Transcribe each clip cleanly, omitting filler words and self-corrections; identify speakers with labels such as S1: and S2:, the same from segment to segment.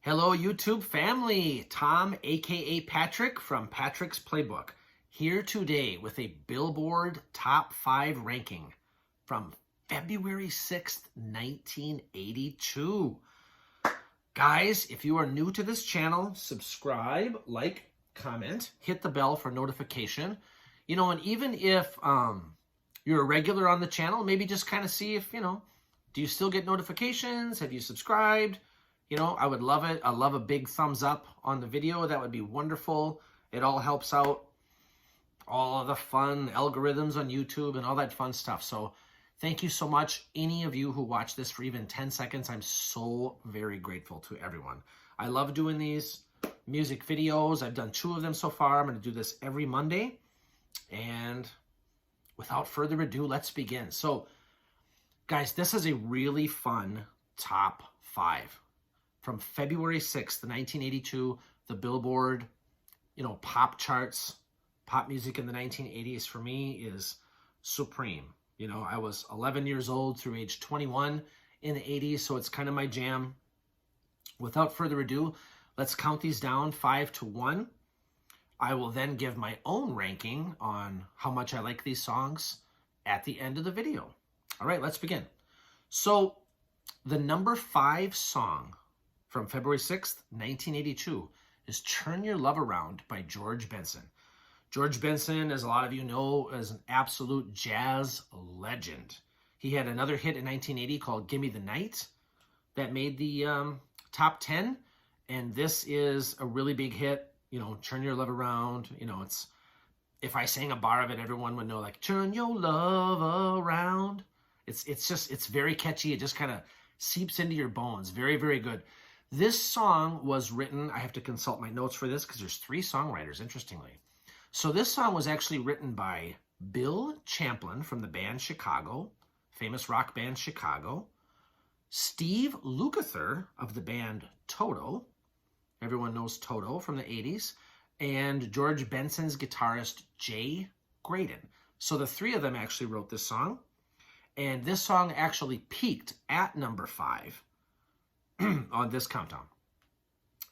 S1: Hello, YouTube family. Tom, aka Patrick from Patrick's Playbook, here today with a Billboard Top 5 ranking from February 6th, 1982. Guys, if you are new to this channel, subscribe, like, comment, hit the bell for notification. You know, and even if you're a regular on the channel, maybe just kind of see if, do you still get notifications? Have you subscribed? I would love it. I love a big thumbs up on the video. That would be wonderful. It all helps out all of the fun algorithms on YouTube and all that fun stuff. So thank you so much. Any of you who watch this for even 10 seconds, I'm so very grateful to everyone. I love doing these music videos. I've done 2 of them so far. I'm going to do this every Monday. And without further ado, let's begin. So guys, this is a really fun top 5. From February 6th, 1982, the Billboard, pop charts, pop music in the 1980s for me is supreme. I was 11 years old through age 21 in the 80s, so it's kind of my jam. Without further ado, let's count these down 5 to 1. I will then give my own ranking on how much I like these songs at the end of the video. All right, let's begin. So the number 5 song from February 6th, 1982 is Turn Your Love Around by George Benson. George Benson, as a lot of you know, is an absolute jazz legend. He had another hit in 1980 called Gimme the Night that made the top 10. And this is a really big hit, Turn Your Love Around. It's, if I sang a bar of it, everyone would know, like, turn your love around. It's very catchy. It just kind of seeps into your bones. Very, very good. This song was written, I have to consult my notes for this because there's 3 songwriters, interestingly. So this song was actually written by Bill Champlin from the band Chicago, famous rock band Chicago, Steve Lukather of the band Toto, everyone knows Toto from the 80s, and George Benson's guitarist Jay Graydon. So the 3 of them actually wrote this song, and this song actually peaked at number 5 on this countdown.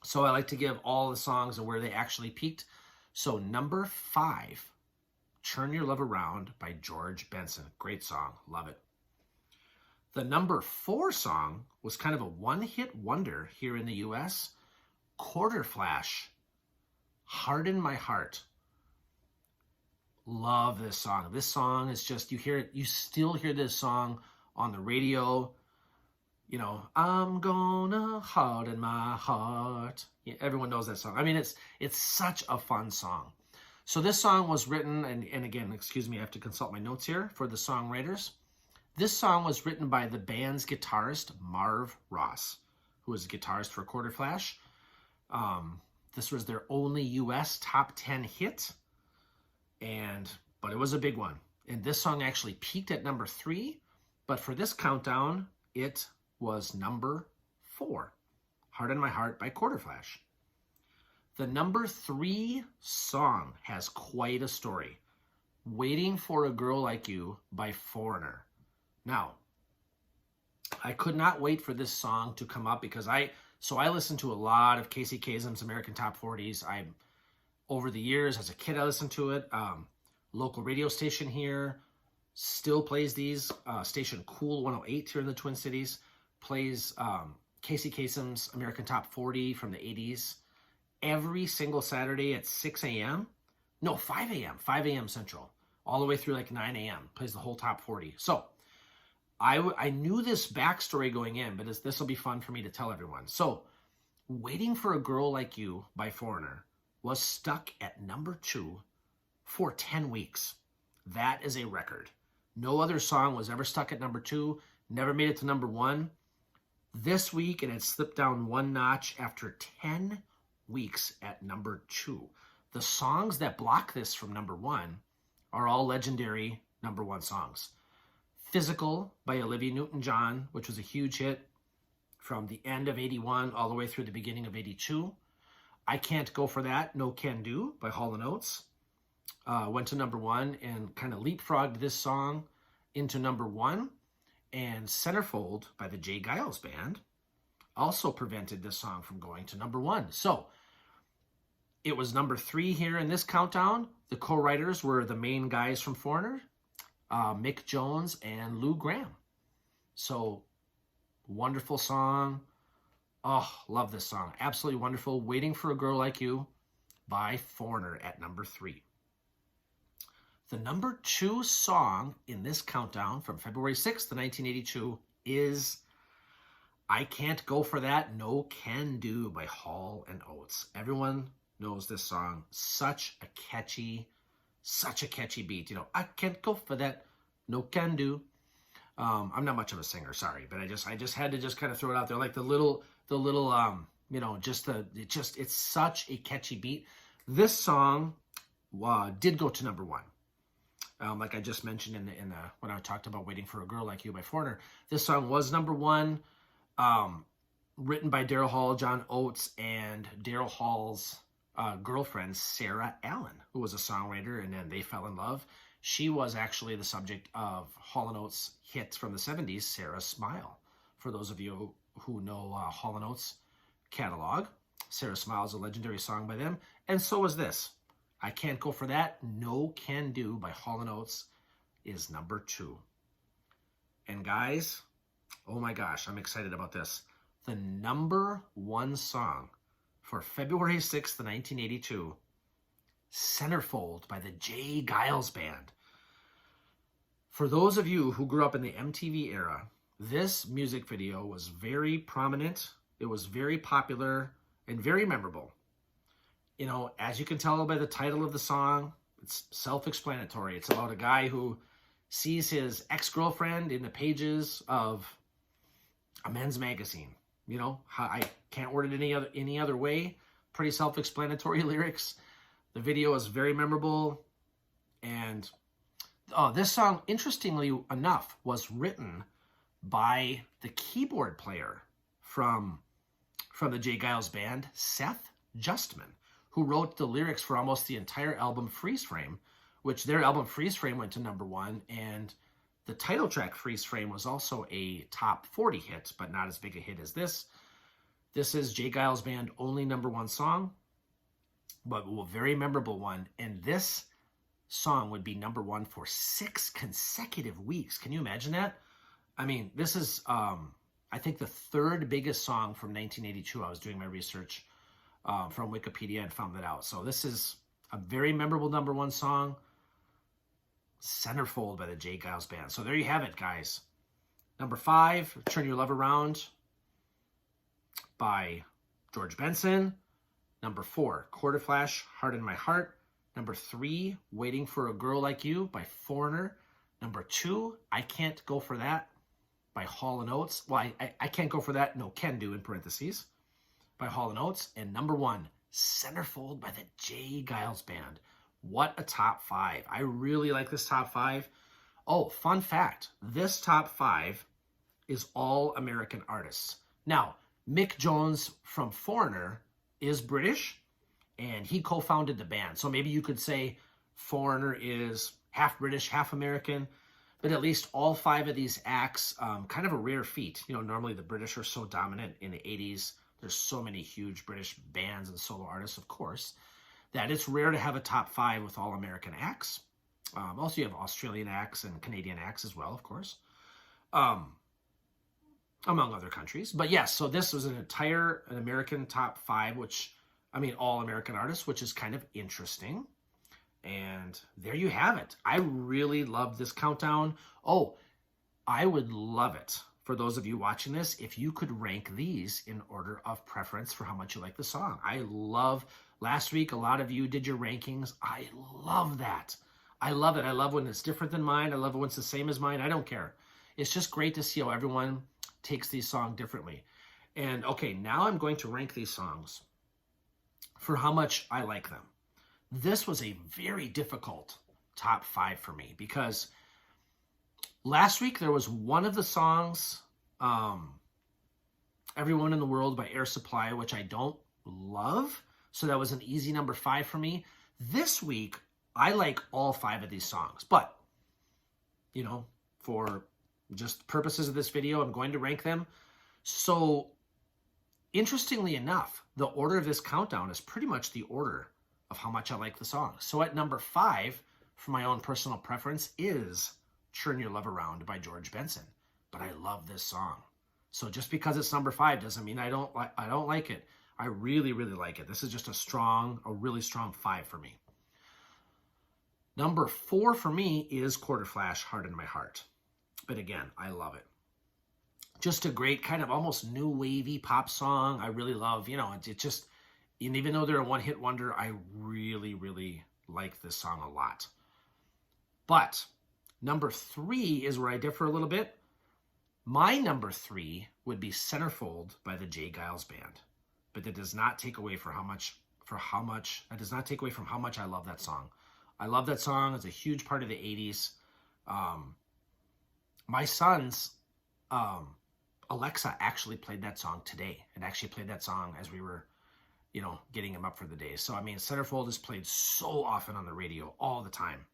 S1: So I like to give all the songs and where they actually peaked. So number 5, Turn Your Love Around by George Benson. Great song. Love it. The number 4 song was kind of a one-hit wonder here in the U.S. Quarter Flash, Harden My Heart. Love this song. This song is just, you hear it, you still hear this song on the radio. I'm gonna harden my heart. Yeah, everyone knows that song. I mean, it's such a fun song. So this song was written, and again, excuse me, I have to consult my notes here for the songwriters. This song was written by the band's guitarist, Marv Ross, who was a guitarist for Quarter Flash. This was their only U.S. top 10 hit, but it was a big one. And this song actually peaked at number 3, but for this countdown, it was number 4, Harden My Heart by Quarter Flash. The number 3 song has quite a story. Waiting for a Girl Like You by Foreigner. Now, I could not wait for this song to come up because I listened to a lot of Casey Kasem's American Top 40s. Over the years, as a kid, I listened to it. Local radio station here still plays these. Station Cool 108 here in the Twin Cities plays Casey Kasem's American Top 40 from the 80s every single Saturday at 6 a.m. No, 5 a.m. 5 a.m. Central, all the way through like 9 a.m. Plays the whole Top 40. So I knew this backstory going in, but this will be fun for me to tell everyone. So Waiting for a Girl Like You by Foreigner was stuck at number 2 for 10 weeks. That is a record. No other song was ever stuck at number 2, never made it to number 1. This week, it had slipped down 1 notch after 10 weeks at number 2. The songs that block this from number 1 are all legendary number 1 songs. Physical by Olivia Newton-John, which was a huge hit from the end of 81 all the way through the beginning of 82. I Can't Go For That, No Can Do by Hall & Oates. Went to number 1 and kind of leapfrogged this song into number 1. And Centerfold by the Jay Giles Band also prevented this song from going to number 1. So it was number 3 here in this countdown. The co-writers were the main guys from Foreigner, Mick Jones and Lou Gramm. So wonderful song. Oh, love this song. Absolutely wonderful. Waiting for a Girl Like You by Foreigner at number 3. The number 2 song in this countdown from February 6th, 1982 is I Can't Go For That, No Can Do by Hall & Oates. Everyone knows this song. Such a catchy beat. You know, I can't go for that, no can do. I'm not much of a singer, sorry, but I just had to just kind of throw it out there, like the little you know, it's such a catchy beat. This song did go to number 1. Like I just mentioned in the when I talked about Waiting for a Girl Like You by Foreigner, this song was number 1, written by Daryl Hall, John Oates, and Daryl Hall's girlfriend, Sarah Allen, who was a songwriter, and then they fell in love. She was actually the subject of Hall & Oates' hit from the 70s, Sarah's Smile. For those of you who know Hall & Oates' catalog, Sarah's Smile is a legendary song by them, and so is this. I Can't Go For That, No Can Do by Hall & Oates is number 2. And guys, oh my gosh, I'm excited about this. The number 1 song for February 6th, 1982, Centerfold by the J. Geils Band. For those of you who grew up in the MTV era, this music video was very prominent. It was very popular and very memorable. You know, as you can tell by the title of the song, it's self-explanatory. It's about a guy who sees his ex-girlfriend in the pages of a men's magazine. You know, I can't word it any other way. Pretty self-explanatory lyrics. The video is very memorable. And this song, interestingly enough, was written by the keyboard player from the J. Geils Band, Seth Justman, who wrote the lyrics for almost the entire album Freeze Frame, which their album Freeze Frame went to number 1, and the title track Freeze Frame was also a top 40 hit, but not as big a hit as this. This is J. Geils Band only number 1 song, but a very memorable one, and this song would be number 1 for 6 consecutive weeks. Can you imagine that? I mean, this is, I think, the 3rd biggest song from 1982. I was doing my research from Wikipedia and found that out. So this is a very memorable number 1 song, Centerfold by the J. Geils Band. So there you have it, guys. Number 5, Turn Your Love Around by George Benson. Number 4, Quarter Flash, Heart in My Heart. Number 3, Waiting for a Girl Like You by Foreigner. Number 2, I Can't Go For That by Hall & Oates. Well, I Can't Go For That, no can do in parentheses, by Hall & Oates. And number 1, Centerfold by the J. Geils Band. What a top 5. I really like this top 5. Oh, fun fact. This top 5 is all American artists. Now, Mick Jones from Foreigner is British, and he co-founded the band. So maybe you could say Foreigner is half British, half American, but at least all 5 of these acts, kind of a rare feat. You know, normally the British are so dominant in the 80s. There's so many huge British bands and solo artists, of course, that it's rare to have a top 5 with all American acts. Also, you have Australian acts and Canadian acts as well, of course, among other countries. But yes, so this was an American top 5, which, I mean, all American artists, which is kind of interesting. And there you have it. I really love this countdown. Oh, I would love it, for those of you watching this, if you could rank these in order of preference for how much you like the song. I love, last week, a lot of you did your rankings. I love that. I love it. I love when it's different than mine. I love it when it's the same as mine. I don't care. It's just great to see how everyone takes these songs differently. And okay, now I'm going to rank these songs for how much I like them. This was a very difficult top 5 for me because last week there was one of the songs, Everyone in the World by Air Supply, which I don't love. So that was an easy number 5 for me. This week, I like all 5 of these songs. But, you know, for just purposes of this video, I'm going to rank them. So Interestingly enough, the order of this countdown is pretty much the order of how much I like the song. So at number 5, for my own personal preference, is Turn Your Love Around by George Benson. But I love this song. So just because it's number 5 doesn't mean I don't like it. I really, really like it. This is just a really strong 5 for me. Number 4 for me is Quarter Flash, Heart in My Heart. But again, I love it. Just a great kind of almost new wavy pop song. I really love, it just, and even though they're a one-hit wonder, I really, really like this song a lot. But number 3 is where I differ a little bit. My number 3 would be Centerfold by the J. Geils Band. But that does not take away from how much I love that song. I love that song. It's a huge part of the 80s. My son's Alexa actually played that song today. It actually played that song as we were, getting him up for the day. So, I mean, Centerfold is played so often on the radio all the time.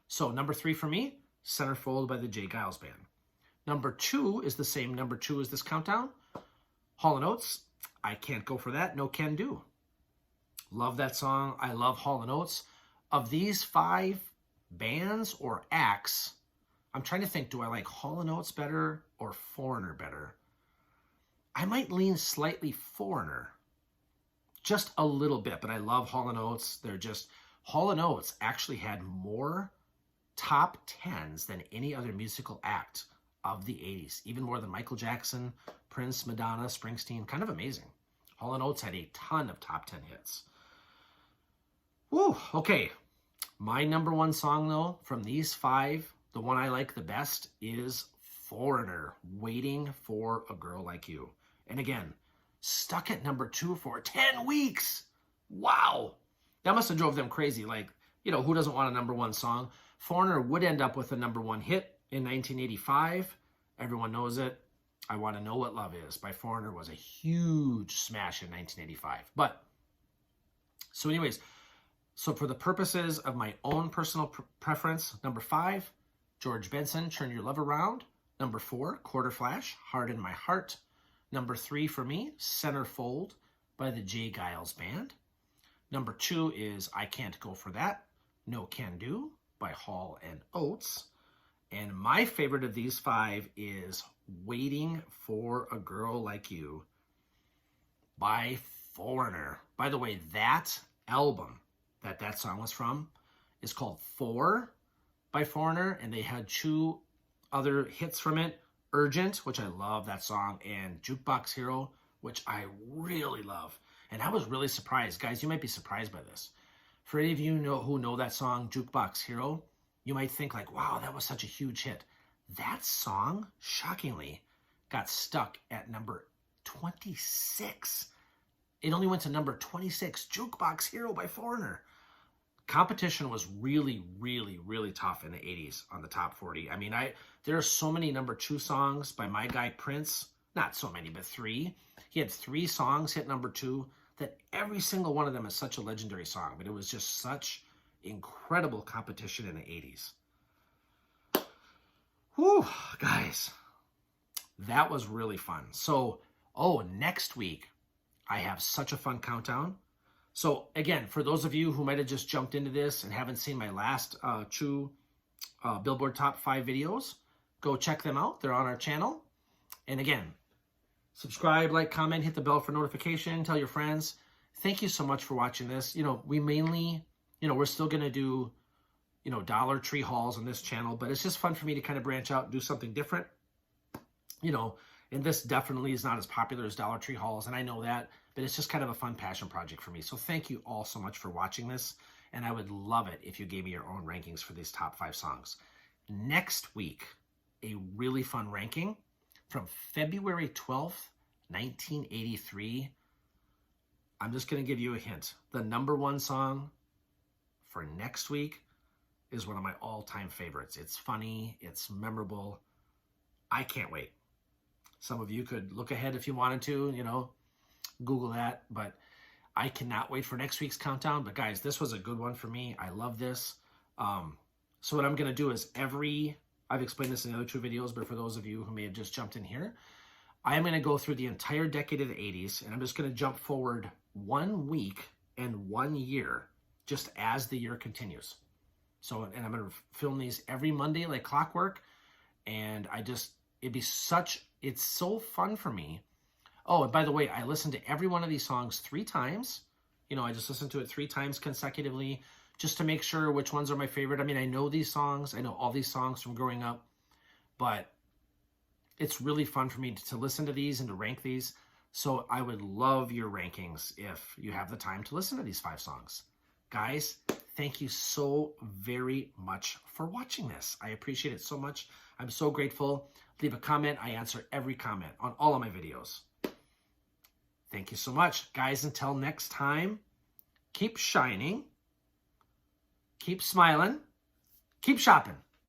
S1: So, number 3 for me, Centerfold by the J. Geils Band. Number 2 is the same number 2 as this countdown. Hall & Oates, I Can't Go For That, No Can Do. Love that song. I love Hall & Oates. Of these 5 bands or acts, I'm trying to think, do I like Hall & Oates better or Foreigner better? I might lean slightly Foreigner. Just a little bit, but I love Hall & Oates. Hall & Oates actually had more top 10s than any other musical act of the 80s. Even more than Michael Jackson, Prince, Madonna, Springsteen. Kind of amazing. Hall & Oates had a ton of top 10 hits. Woo, okay. My number 1 song, though, from these 5, the one I like the best is Foreigner, Waiting for a Girl Like You. And again, stuck at number 2 for 10 weeks. Wow. That must have drove them crazy. Like, who doesn't want a number 1 song? Foreigner would end up with a number 1 hit in 1985. Everyone knows it. I Want to Know What Love Is by Foreigner was a huge smash in 1985. But, so anyways, so for the purposes of my own personal preference, number 5, George Benson, Turn Your Love Around. Number 4, Quarter Flash, Heart in My Heart. Number 3 for me, Centerfold by the J. Geils Band. Number 2 is I Can't Go For That, No Can Do by Hall & Oates. And my favorite of these 5 is Waiting for a Girl Like You by Foreigner. By the way, that album that song was from is called 4 by Foreigner, and they had 2 other hits from it, Urgent, which I love that song, and Jukebox Hero, which I really love. And I was really surprised. Guys, you might be surprised by this. For any of you who know that song, Jukebox Hero, you might think like, wow, that was such a huge hit. That song, shockingly, got stuck at number 26. It only went to number 26, Jukebox Hero by Foreigner. Competition was really, really, really tough in the 80s on the top 40. I mean, there are so many number 2 songs by my guy Prince. Not so many, but 3. He had 3 songs hit number 2 that every single one of them is such a legendary song. But it was just such incredible competition in the 80s. Whew, guys. That was really fun. So, next week, I have such a fun countdown. So again, for those of you who might have just jumped into this and haven't seen my last 2 Billboard Top 5 videos, go check them out. They're on our channel. And again, subscribe, like, comment, hit the bell for notification, tell your friends. Thank you so much for watching this. We mainly, we're still going to do, Dollar Tree hauls on this channel, but it's just fun for me to kind of branch out and do something different. And this definitely is not as popular as Dollar Tree hauls, and I know that, but it's just kind of a fun passion project for me. So thank you all so much for watching this, and I would love it if you gave me your own rankings for these top 5 songs. Next week, a really fun ranking from February 12th, 1983. I'm just going to give you a hint. The number 1 song for next week is one of my all-time favorites. It's funny. It's memorable. I can't wait. Some of you could look ahead if you wanted to, Google that. But I cannot wait for next week's countdown. But guys, this was a good one for me. I love this. So what I'm going to do is I've explained this in the other 2 videos, but for those of you who may have just jumped in here, I'm going to go through the entire decade of the 80s, and I'm just going to jump forward 1 week and 1 year just as the year continues. So, and I'm going to film these every Monday like clockwork, and it's so fun for me. Oh, and by the way, I listened to every one of these songs 3 times. I just listened to it 3 times consecutively just to make sure which ones are my favorite. I mean, I know these songs. I know all these songs from growing up, but it's really fun for me to listen to these and to rank these. So I would love your rankings if you have the time to listen to these 5 songs. Guys, thank you so very much for watching this. I appreciate it so much. I'm so grateful. Leave a comment. I answer every comment on all of my videos. Thank you so much. Guys, until next time, keep shining, keep smiling, keep shopping.